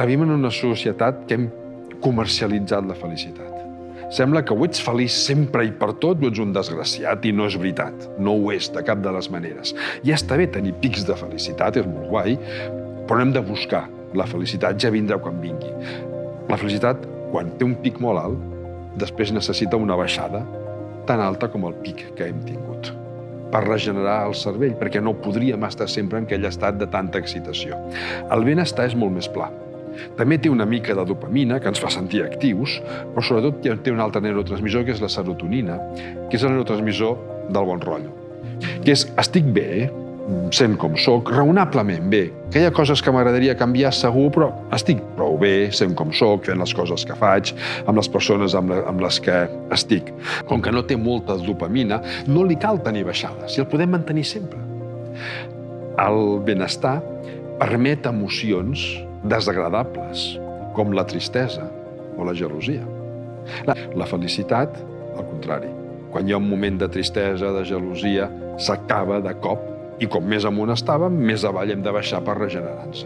Clar, vivim en una societat que hem comercialitzat la felicitat. Sembla que o ets feliç sempre i per tot o ets un desgraciat, i no és veritat. No ho és, de cap de les maneres. Ja està bé tenir pics de felicitat, és molt guai, però hem de buscar la felicitat, ja vindrà quan vingui. La felicitat, quan té un pic molt alt, després necessita una baixada tan alta com el pic que hem tingut per regenerar el cervell, perquè no podríem estar sempre en aquell estat de tanta excitació. El benestar és molt més pla. També té una mica de dopamina, que ens fa sentir actius, però sobretot té un altre neurotransmissor, que és la serotonina, que és el neurotransmissor del bon rotllo. Que és, estic bé, sent com soc, raonablement bé, que hi ha coses que m'agradaria canviar segur, però estic prou bé, sent com soc, fent les coses que faig, amb les persones amb les que estic. Com que no té molta dopamina, no li cal tenir baixades, i el podem mantenir sempre. El benestar permet emocions desagradables, com la tristesa o la gelosia. La felicitat, al contrari. Quan hi ha un moment de tristesa, de gelosia, s'acaba de cop, i com més amunt estàvem, més avall hem de baixar per regenerar-se.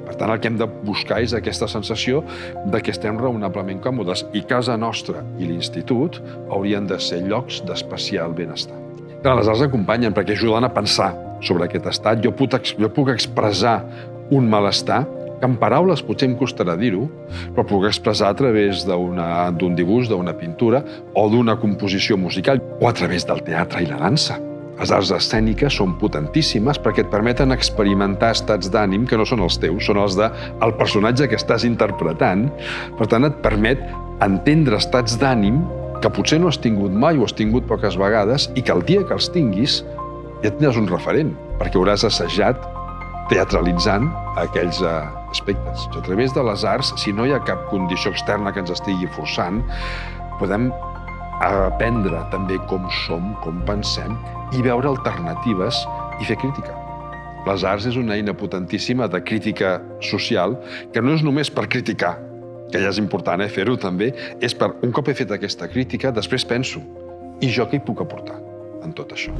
Per tant, el que hem de buscar és aquesta sensació de que estem raonablement còmodes, i casa nostra i l'institut haurien de ser llocs d'especial benestar. Les arts acompanyen perquè ajuden a pensar sobre aquest estat. Jo puc expressar un malestar que en paraules potser em costarà dir-ho, però puc expressar a través d'un dibuix, d'una pintura o d'una composició musical, o a través del teatre i la dansa. Les arts escèniques són potentíssimes perquè et permeten experimentar estats d'ànim que no són els teus, són els del personatge que estàs interpretant. Per tant, et permet entendre estats d'ànim que potser no has tingut mai o has tingut poques vegades, i que el dia que els tinguis ja tindràs un referent, perquè hauràs assajat teatralitzant aquells aspectes. A través de les arts, si no hi ha cap condició externa que ens estigui forçant, podem aprendre també com som, com pensem, i veure alternatives i fer crítica. Les arts és una eina potentíssima de crítica social, que no és només per criticar, que ja és important fer-ho també, és per, un cop he fet aquesta crítica, després penso, i jo què hi puc aportar en tot això?